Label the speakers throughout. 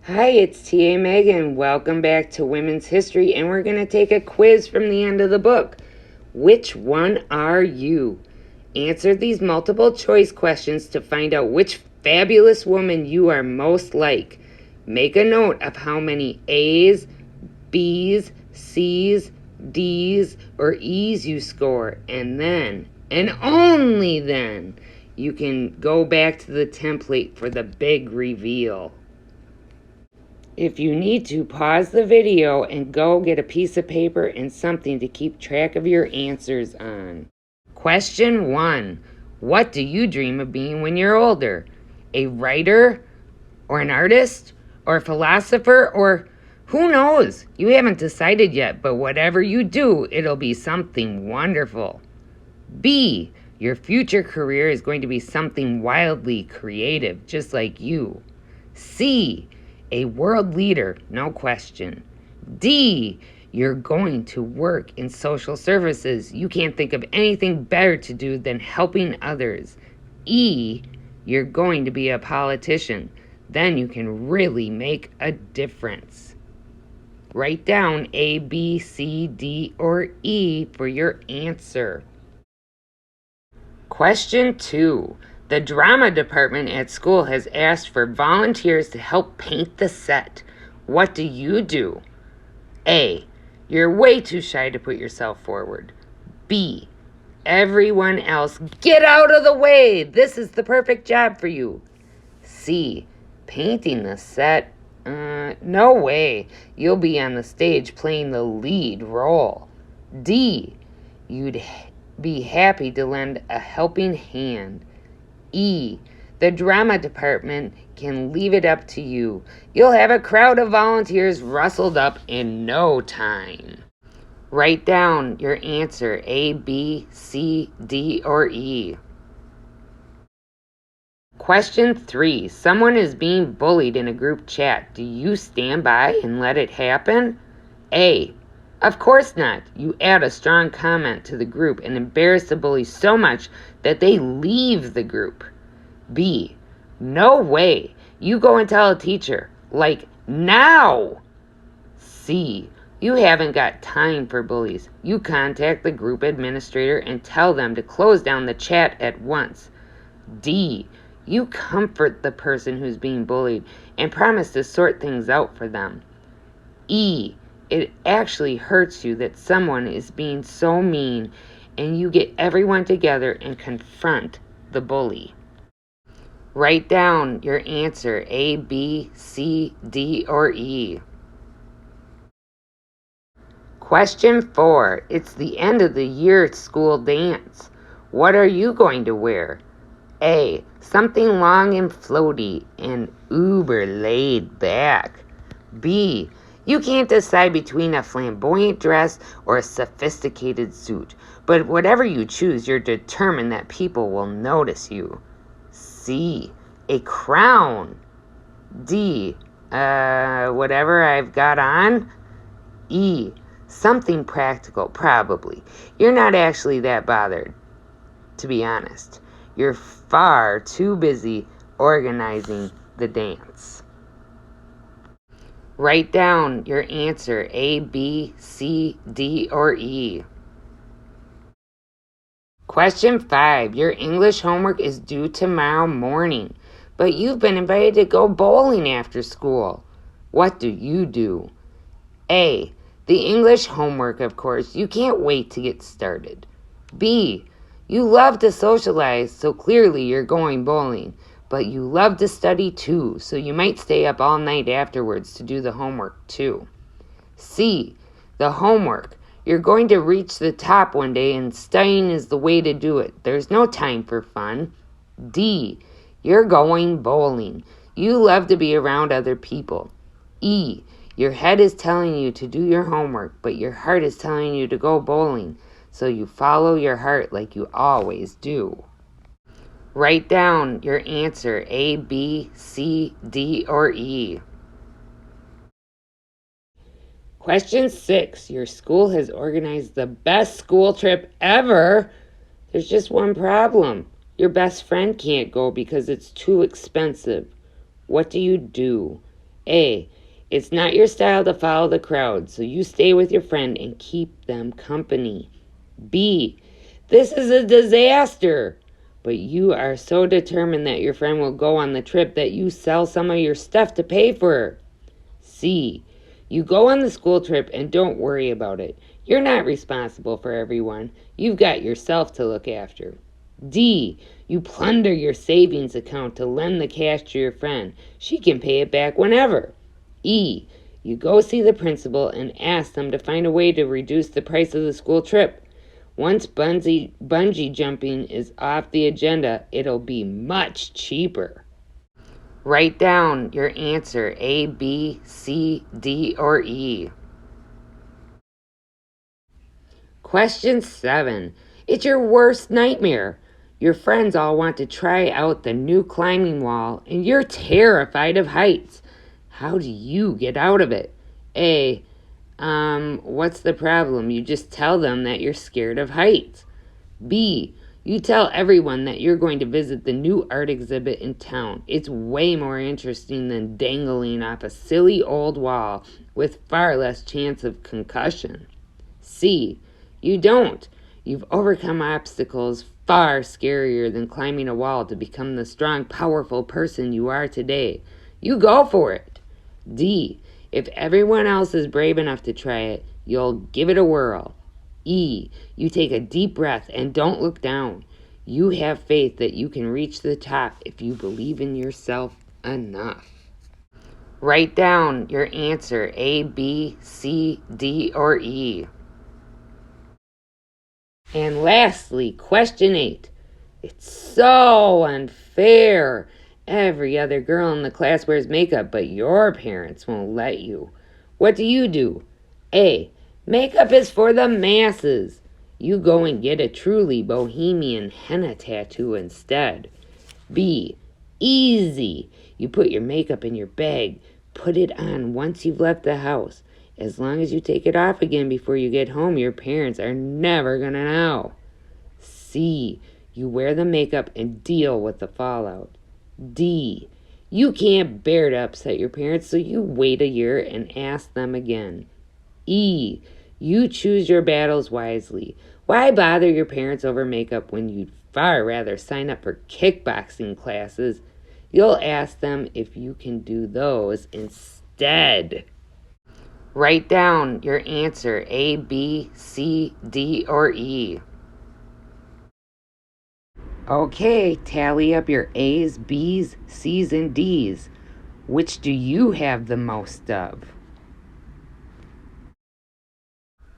Speaker 1: Hi, it's TA Megan. Welcome back to Women's History, and we're going to take a quiz from the end of the book. Which one are you? Answer these multiple choice questions to find out which fabulous woman you are most like. Make a note of how many A's, B's, C's, D's, or E's you score, and then, and only then, you can go back to the template for the big reveal. If you need to, pause the video and go get a piece of paper and something to keep track of your answers on. Question 1. What do you dream of being when you're older? A writer? Or an artist? Or a philosopher? Or who knows? You haven't decided yet, but whatever you do, it'll be something wonderful. B. Your future career is going to be something wildly creative, just like you. C. A world leader, no question. D. You're going to work in social services. You can't think of anything better to do than helping others. E. You're going to be a politician. Then you can really make a difference. Write down A, B, C, D, or E for your answer. Question 2. The drama department at school has asked for volunteers to help paint the set. What do you do? A. You're way too shy to put yourself forward. B. Everyone else, get out of the way! This is the perfect job for you. C. Painting the set? No way. You'll be on the stage playing the lead role. D. You'd be happy to lend a helping hand. E. The drama department can leave it up to you. You'll have a crowd of volunteers rustled up in no time. Write down your answer, A, B, C, D, or E. Question 3. Someone is being bullied in a group chat. Do you stand by and let it happen? A. Of course not. You add a strong comment to the group and embarrass the bully so much that they leave the group. B. No way. You go and tell a teacher. Like, now. C. You haven't got time for bullies. You contact the group administrator and tell them to close down the chat at once. D. You comfort the person who's being bullied and promise to sort things out for them. E. It actually hurts you that someone is being so mean, and you get everyone together and confront the bully. Write down your answer, A, B, C, D, or E. Question 4. It's the end of the year school dance. What are you going to wear? A. Something long and floaty and uber laid back. B. You can't decide between a flamboyant dress or a sophisticated suit, but whatever you choose, you're determined that people will notice you. C. A crown. D. Whatever I've got on. E. Something practical, probably. You're not actually that bothered, to be honest. You're far too busy organizing the dance. Write down your answer, A, B, C, D, or E. Question 5. Your English homework is due tomorrow morning, but you've been invited to go bowling after school. What do you do? A. The English homework, of course. You can't wait to get started. B. You love to socialize, so clearly you're going bowling. But you love to study too, so you might stay up all night afterwards to do the homework too. C. The homework. You're going to reach the top one day and studying is the way to do it. There's no time for fun. D. You're going bowling. You love to be around other people. E. Your head is telling you to do your homework, but your heart is telling you to go bowling, so you follow your heart like you always do. Write down your answer, A, B, C, D, or E. Question 6. Your school has organized the best school trip ever. There's just one problem. Your best friend can't go because it's too expensive. What do you do? A. It's not your style to follow the crowd, so you stay with your friend and keep them company. B. This is a disaster, but you are so determined that your friend will go on the trip that you sell some of your stuff to pay for her. C. You go on the school trip and don't worry about it. You're not responsible for everyone. You've got yourself to look after. D. You plunder your savings account to lend the cash to your friend. She can pay it back whenever. E. You go see the principal and ask them to find a way to reduce the price of the school trip. Once bungee jumping is off the agenda, it'll be much cheaper. Write down your answer, A, B, C, D, or E. Question 7. It's your worst nightmare. Your friends all want to try out the new climbing wall, and you're terrified of heights. How do you get out of it? A. What's the problem? You just tell them that you're scared of heights. B. You tell everyone that you're going to visit the new art exhibit in town. It's way more interesting than dangling off a silly old wall with far less chance of concussion. C. You don't. You've overcome obstacles far scarier than climbing a wall to become the strong, powerful person you are today. You go for it. D. If everyone else is brave enough to try it, you'll give it a whirl. E. You take a deep breath and don't look down. You have faith that you can reach the top if you believe in yourself enough. Write down your answer, A, B, C, D, or E. And lastly, question 8. It's so unfair. Every other girl in the class wears makeup, but your parents won't let you. What do? A. Makeup is for the masses. You go and get a truly bohemian henna tattoo instead. B. Easy. You put your makeup in your bag. Put it on once you've left the house. As long as you take it off again before you get home, your parents are never gonna know. C. You wear the makeup and deal with the fallout. D. You can't bear to upset your parents, so you wait a year and ask them again. E. You choose your battles wisely. Why bother your parents over makeup when you'd far rather sign up for kickboxing classes? You'll ask them if you can do those instead. Write down your answer, A, B, C, D, or E. Okay, tally up your A's, B's, C's, and D's. Which do you have the most of?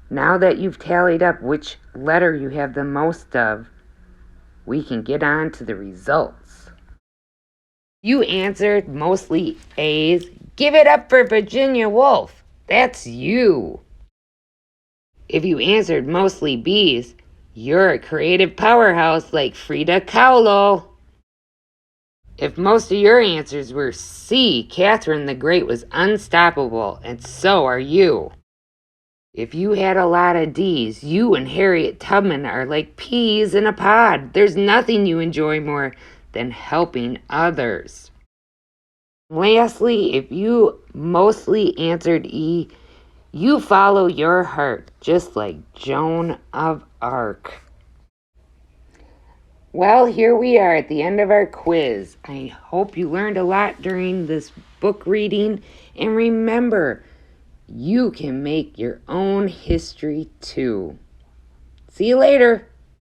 Speaker 1: Now that you've tallied up which letter you have the most of, we can get on to the results. You answered mostly A's. Give it up for Virginia Woolf. That's you. If you answered mostly B's, you're a creative powerhouse like Frida Kahlo. If most of your answers were C, Catherine the Great was unstoppable, and so are you. If you had a lot of D's, you and Harriet Tubman are like peas in a pod. There's nothing you enjoy more than helping others. Lastly, if you mostly answered E, you follow your heart, just like Joan of Arc. Well, here we are at the end of our quiz. I hope you learned a lot during this book reading. And remember, you can make your own history too. See you later.